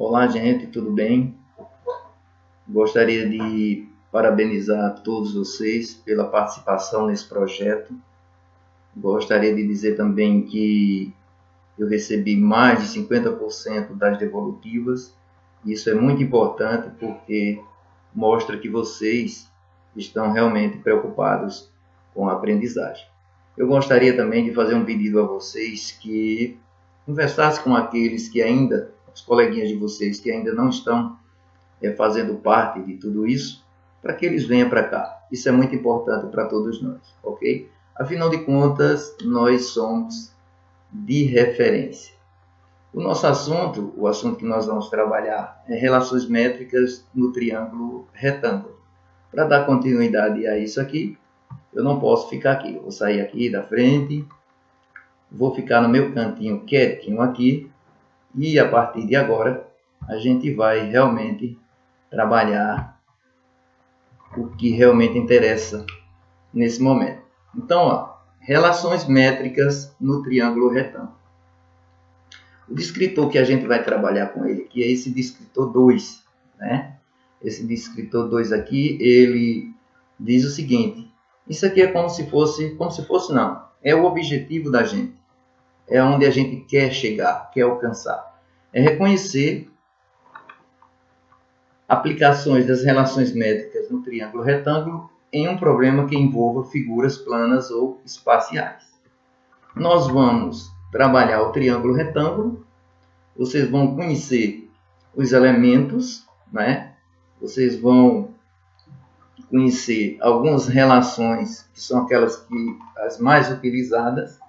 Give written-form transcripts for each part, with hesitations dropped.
Olá, gente, tudo bem? Gostaria de parabenizar todos vocês pela participação nesse projeto. Gostaria de dizer também que eu recebi mais de 50% das devolutivas. Isso é muito importante porque mostra que vocês estão realmente preocupados com a aprendizagem. Eu gostaria também de fazer um pedido a vocês que conversassem com aqueles que ainda, os coleguinhas de vocês que ainda não estão fazendo parte de tudo isso, para que eles venham para cá. Isso é muito importante para todos nós, ok? Afinal de contas, nós somos de referência. O nosso assunto, o assunto que nós vamos trabalhar, é relações métricas no triângulo retângulo. Para dar continuidade a isso aqui, eu não posso ficar aqui. Eu vou sair aqui da frente, vou ficar no meu cantinho quietinho aqui, e a partir de agora, a gente vai realmente trabalhar o que realmente interessa nesse momento. Então, ó, relações métricas no triângulo retângulo. O descritor que a gente vai trabalhar com ele aqui é esse descritor 2, né? Esse descritor 2 aqui, ele diz o seguinte: isso aqui é como se fosse não, é o objetivo da gente, é onde a gente quer chegar, quer alcançar, é reconhecer aplicações das relações métricas no triângulo retângulo em um problema que envolva figuras planas ou espaciais. Nós vamos trabalhar o triângulo retângulo, vocês vão conhecer os elementos, né? Vocês vão conhecer algumas relações que são aquelas que as mais utilizadas,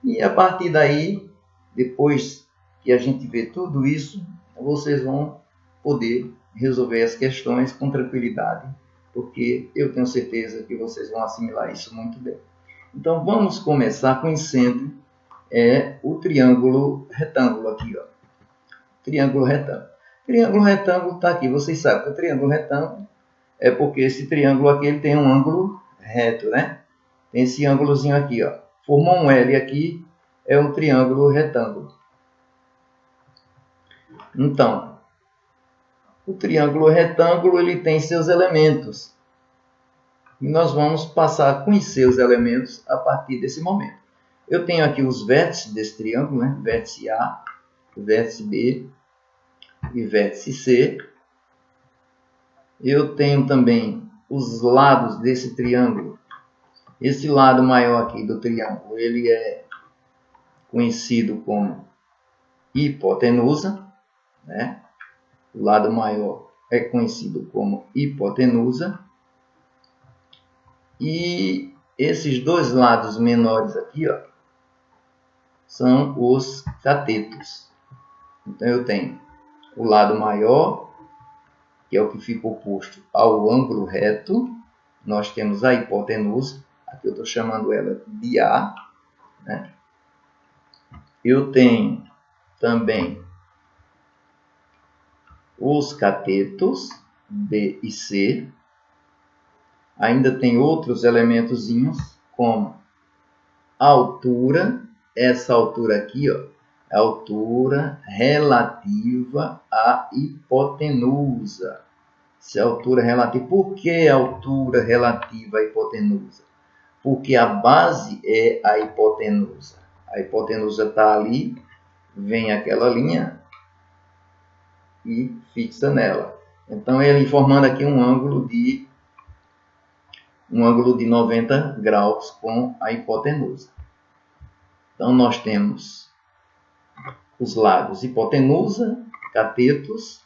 e a partir daí, depois que a gente vê tudo isso, vocês vão poder resolver as questões com tranquilidade, porque eu tenho certeza que vocês vão assimilar isso muito bem. Então vamos começar conhecendo o triângulo retângulo aqui, ó. Triângulo retângulo. Triângulo retângulo está aqui. Vocês sabem que o triângulo retângulo é porque esse triângulo aqui ele tem um ângulo reto, né? Tem esse ângulozinho aqui, ó. Formou um L aqui, é um triângulo retângulo. Então, o triângulo retângulo ele tem seus elementos. E nós vamos passar a conhecer os elementos a partir desse momento. Eu tenho aqui os vértices desse triângulo, né? Vértice A, vértice B e vértice C. Eu tenho também os lados desse triângulo. Esse lado maior aqui do triângulo, ele é conhecido como hipotenusa, né? O lado maior é conhecido como hipotenusa. E esses dois lados menores aqui, ó, são os catetos. Então eu tenho o lado maior, que é o que fica oposto ao ângulo reto. Nós temos a hipotenusa, aqui eu estou chamando ela de A, né? Eu tenho também os catetos B e C. Ainda tem outros elementozinhos, como a altura. Essa altura aqui, ó, é a altura relativa à hipotenusa. Essa é a altura relativa. Por que a altura relativa à hipotenusa? Porque a base é a hipotenusa. A hipotenusa está ali, vem aquela linha e fixa nela. Então, ele formando aqui um ângulo de 90 graus com a hipotenusa. Então, nós temos os lados hipotenusa, catetos.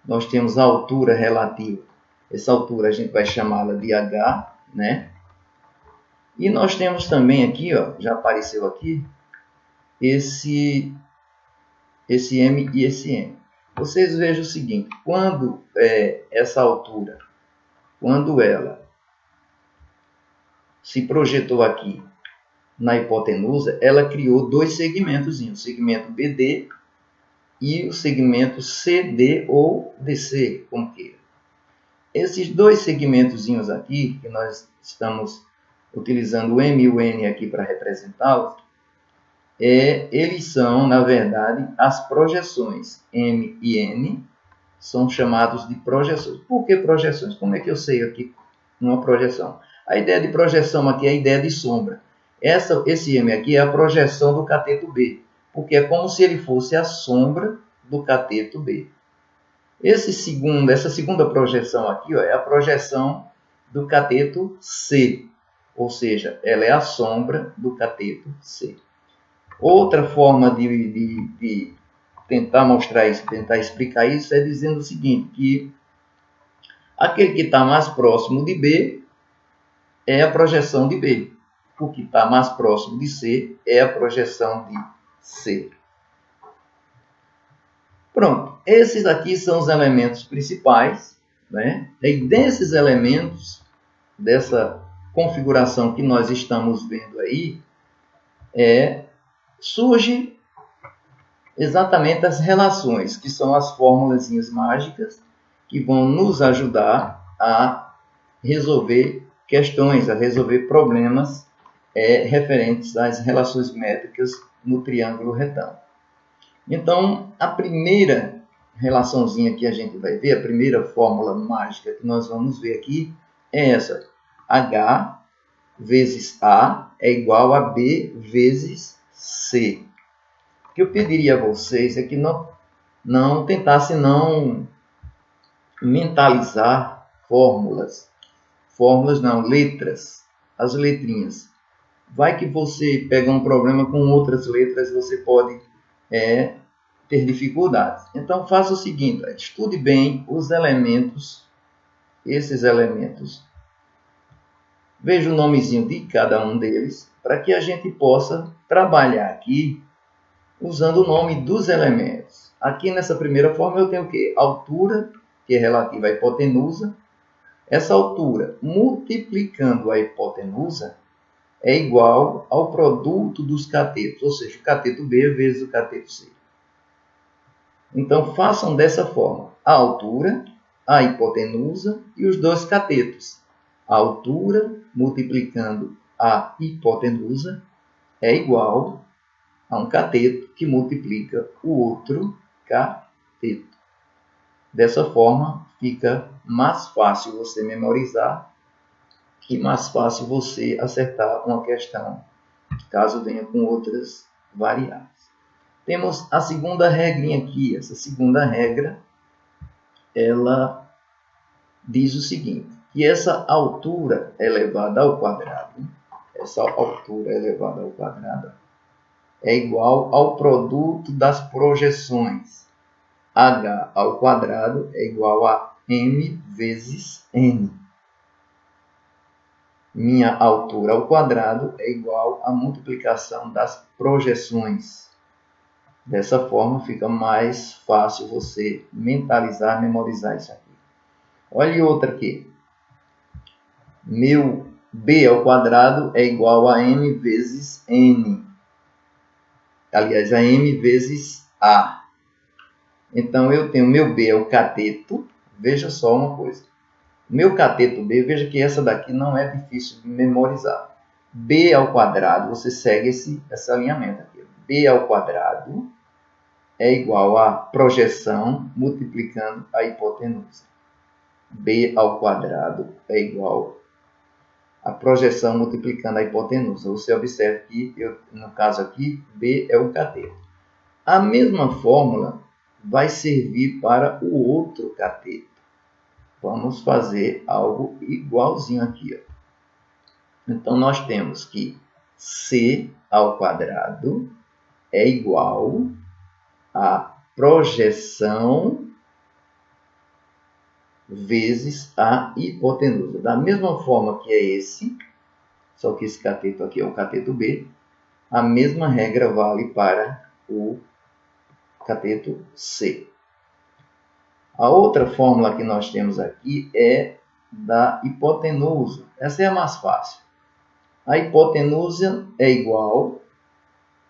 Nós temos a altura relativa. Essa altura a gente vai chamá-la de H, né? E nós temos também aqui, ó, já apareceu aqui, esse M e esse M. Vocês vejam o seguinte, quando essa altura, quando ela se projetou aqui na hipotenusa, ela criou dois segmentos, o segmento BD e o segmento CD ou DC, como queira. Esses dois segmentos aqui, que nós estamos utilizando o M e o N aqui para representá-los, eles são, na verdade, as projeções M e N são chamados de projeções. Por que projeções? Como é que eu sei aqui uma projeção? A ideia de projeção aqui é a ideia de sombra. Esse M aqui é a projeção do cateto B, porque é como se ele fosse a sombra do cateto B. Essa segunda projeção aqui, ó, é a projeção do cateto C, ou seja, ela é a sombra do cateto C. Outra forma de tentar mostrar isso, tentar explicar isso, é dizendo o seguinte, que aquele que está mais próximo de B é a projeção de B. O que está mais próximo de C é a projeção de C. Pronto, esses aqui são os elementos principais, né? E desses elementos, dessa configuração que nós estamos vendo aí, surge exatamente as relações, que são as formulazinhas mágicas que vão nos ajudar a resolver questões, a resolver problemas referentes às relações métricas no triângulo retângulo. Então, a primeira relaçãozinha que a gente vai ver, a primeira fórmula mágica que nós vamos ver aqui é essa. H vezes A é igual a B vezes C. O que eu pediria a vocês é que não tentassem não mentalizar fórmulas. Fórmulas não, letras. As letrinhas. Vai que você pega um problema com outras letras, você pode ter dificuldades. Então, faça o seguinte, estude bem os elementos, esses elementos. Veja o nomezinho de cada um deles, para que a gente possa trabalhar aqui usando o nome dos elementos. Aqui nessa primeira forma eu tenho o quê? Altura, que é relativa à hipotenusa. Essa altura, multiplicando a hipotenusa, é igual ao produto dos catetos, ou seja, o cateto B vezes o cateto C. Então, façam dessa forma. A altura, a hipotenusa e os dois catetos. A altura multiplicando a hipotenusa é igual a um cateto que multiplica o outro cateto. Dessa forma, fica mais fácil você memorizar e mais fácil você acertar uma questão, caso venha com outras variáveis. Temos a segunda regrinha aqui. Essa segunda regra, ela diz o seguinte, que essa altura elevada ao quadrado, é igual ao produto das projeções. H ao quadrado é igual a M vezes N. Minha altura ao quadrado é igual à multiplicação das projeções. Dessa forma, fica mais fácil você mentalizar, memorizar isso aqui. Olha outra aqui. Meu B ao quadrado é igual a M vezes N. Aliás, a M vezes A. Então, eu tenho meu B é o cateto. Veja só uma coisa. Meu cateto B, veja que essa daqui não é difícil de memorizar. B ao quadrado, você segue esse alinhamento aqui. B ao quadrado é igual a projeção multiplicando a hipotenusa. B ao quadrado é igual a projeção multiplicando a hipotenusa. Você observa que, no caso aqui, B é o cateto. A mesma fórmula vai servir para o outro cateto. Vamos fazer algo igualzinho aqui. Ó. Então, nós temos que C ao quadrado é igual a projeção vezes a hipotenusa. Da mesma forma que é esse, só que esse cateto aqui é o cateto B, a mesma regra vale para o cateto C. A outra fórmula que nós temos aqui é da hipotenusa. Essa é a mais fácil. A hipotenusa é igual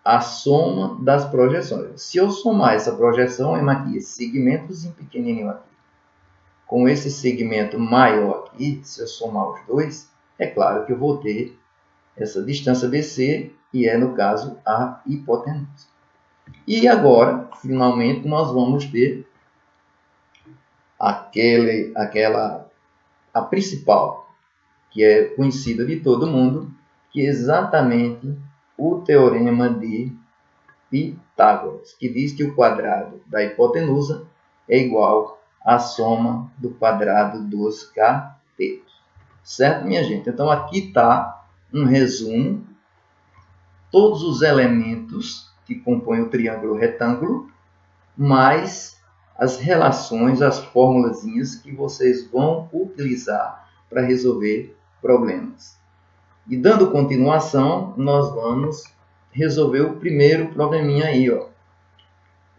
à soma das projeções. Se eu somar essa projeção, aqui, esse segmentozinho pequenininho aqui, com esse segmento maior aqui, se eu somar os dois, é claro que eu vou ter essa distância BC e é, no caso, a hipotenusa. E agora, finalmente, nós vamos ter a principal, que é conhecida de todo mundo, que é exatamente o teorema de Pitágoras, que diz que o quadrado da hipotenusa é igual à soma do quadrado dos catetos. Certo, minha gente? Então, aqui está um resumo, todos os elementos que compõem o triângulo retângulo, mais as relações, as formulazinhas que vocês vão utilizar para resolver problemas. E dando continuação, nós vamos resolver o primeiro probleminha aí, ó.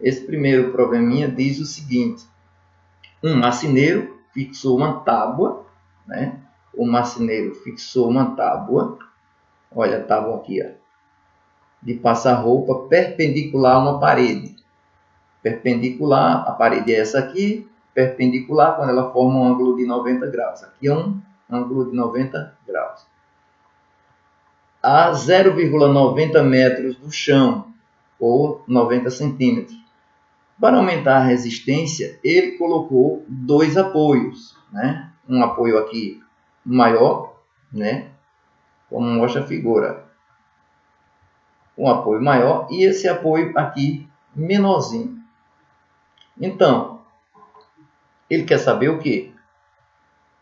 Esse primeiro probleminha diz o seguinte: um marceneiro fixou uma tábua, né? O marceneiro fixou uma tábua, olha a tábua aqui, ó, de passar roupa perpendicular a uma parede. Perpendicular, a parede é essa aqui, perpendicular quando ela forma um ângulo de 90 graus. Aqui é um ângulo de 90 graus. A 0,90 metros do chão, ou 90 centímetros. Para aumentar a resistência, ele colocou dois apoios, né? Um apoio aqui maior, né? Como mostra a figura. Um apoio maior e esse apoio aqui menorzinho. Então, ele quer saber o quê?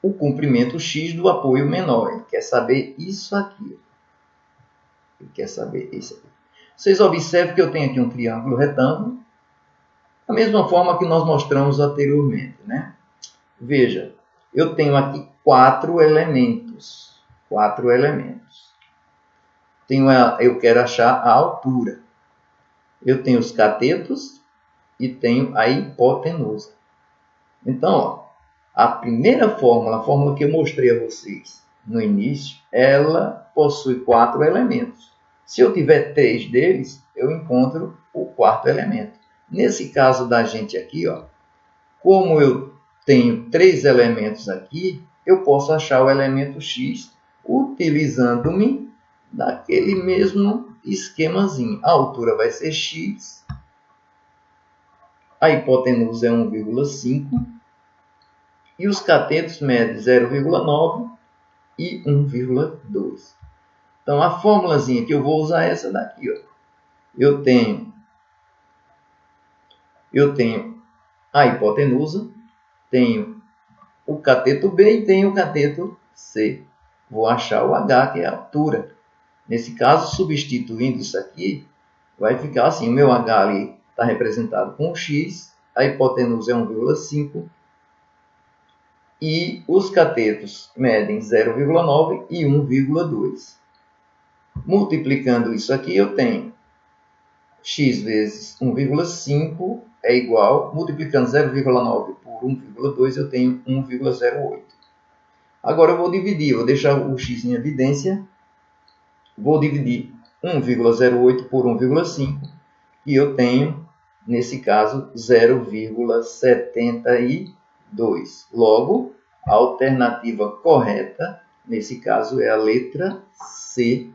O comprimento X do apoio menor. Ele quer saber isso aqui. Ele quer saber isso aqui. Vocês observam que eu tenho aqui um triângulo retângulo, da mesma forma que nós mostramos anteriormente, né? Veja, eu tenho aqui quatro elementos. Eu quero achar a altura. Eu tenho os catetos e tenho a hipotenusa. Então, ó, a primeira fórmula, a fórmula que eu mostrei a vocês no início, ela possui quatro elementos. Se eu tiver três deles, eu encontro o quarto elemento. Nesse caso da gente aqui, ó, como eu tenho três elementos aqui, eu posso achar o elemento X utilizando-me daquele mesmo esquemazinho. A altura vai ser X, a hipotenusa é 1,5 e os catetos medem 0,9 e 1,2. Então, a fórmulazinha que eu vou usar é essa daqui, ó. Eu tenho a hipotenusa, tenho o cateto B e tenho o cateto C. Vou achar o H, que é a altura. Nesse caso, substituindo isso aqui, vai ficar assim. O meu H ali está representado com o X, a hipotenusa é 1,5 e os catetos medem 0,9 e 1,2. Multiplicando isso aqui, eu tenho x vezes 1,5 é igual, multiplicando 0,9 por 1,2, eu tenho 1,08. Agora eu vou dividir, vou deixar o x em evidência, vou dividir 1,08 por 1,5 e eu tenho, nesse caso, 0,72. Logo, a alternativa correta, nesse caso, é a letra C,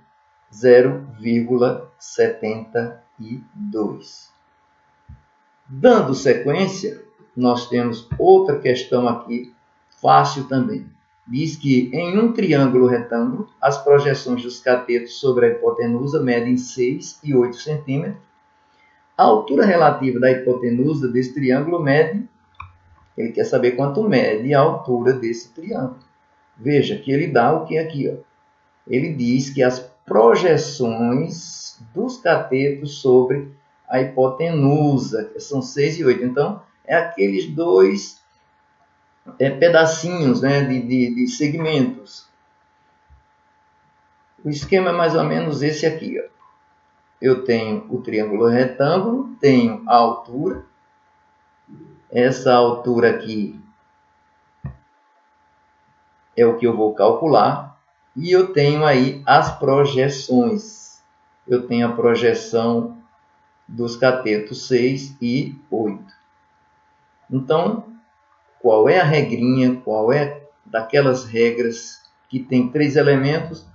0,72. Dando sequência, nós temos outra questão aqui, fácil também. Diz que em um triângulo retângulo, as projeções dos catetos sobre a hipotenusa medem 6 e 8 centímetros. A altura relativa da hipotenusa desse triângulo mede, ele quer saber quanto mede a altura desse triângulo. Veja que ele dá o que aqui, ó? Ele diz que as projeções dos catetos sobre a hipotenusa, que são 6 e 8. Então, é aqueles dois pedacinhos, né, de segmentos. O esquema é mais ou menos esse aqui, ó. Eu tenho o triângulo retângulo, tenho a altura. Essa altura aqui é o que eu vou calcular. E eu tenho aí as projeções. Eu tenho a projeção dos catetos 6 e 8. Então, qual é a regrinha? Qual é daquelas regras que tem três elementos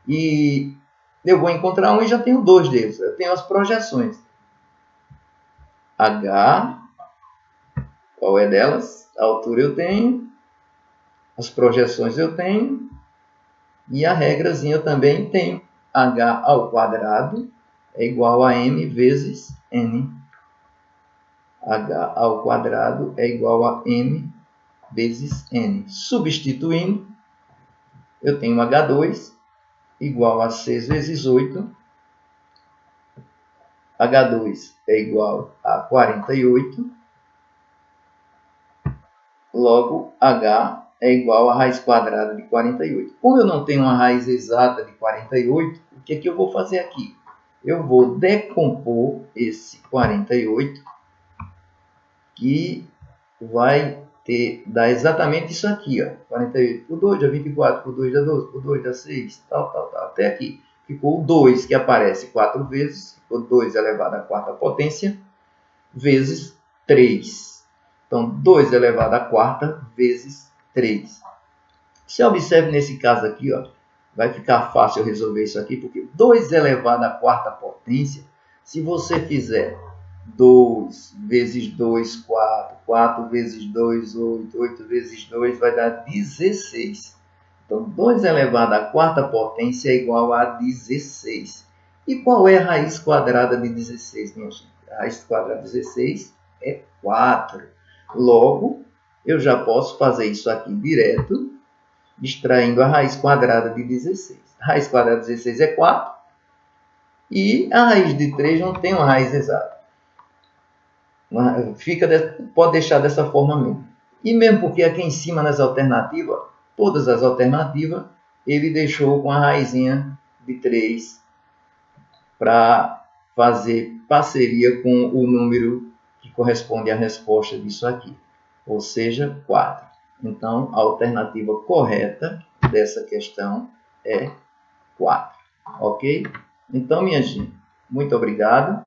e Eu vou encontrar um e já tenho dois deles. Eu tenho as projeções. H, qual é delas? A altura eu tenho, as projeções eu tenho, e a regrazinha eu também tenho. H ao quadrado é igual a m vezes n. H ao quadrado é igual a m vezes n. Substituindo, eu tenho H2 igual a 6 vezes 8. H2 é igual a 48. Logo, H é igual a raiz quadrada de 48. Como eu não tenho uma raiz exata de 48, o que é que eu vou fazer aqui? Eu vou decompor esse 48, que vai dar exatamente isso aqui. Ó. 48 por 2 dá 24, por 2 dá 12, por 2 dá 6, tal, até aqui. Ficou o 2, que aparece 4 vezes, ficou 2 elevado à quarta potência, vezes 3. Então, 2 elevado à quarta vezes 3. Você observe nesse caso aqui, ó, vai ficar fácil resolver isso aqui, porque 2 elevado à quarta potência, se você fizer 2 vezes 2, 4, 4 vezes 2, 8, 8 vezes 2 vai dar 16. Então, 2 elevado à quarta potência é igual a 16. E qual é a raiz quadrada de 16, minha gente? A raiz quadrada de 16 é 4. Logo, eu já posso fazer isso aqui direto, extraindo a raiz quadrada de 16. A raiz quadrada de 16 é 4. E a raiz de 3 não tem uma raiz exata. Pode deixar dessa forma mesmo. E mesmo porque aqui em cima nas alternativas, todas as alternativas, ele deixou com a raizinha de 3 para fazer parceria com o número que corresponde à resposta disso aqui, ou seja, 4. Então, a alternativa correta dessa questão é 4. Ok? Então, minha gente, muito obrigado.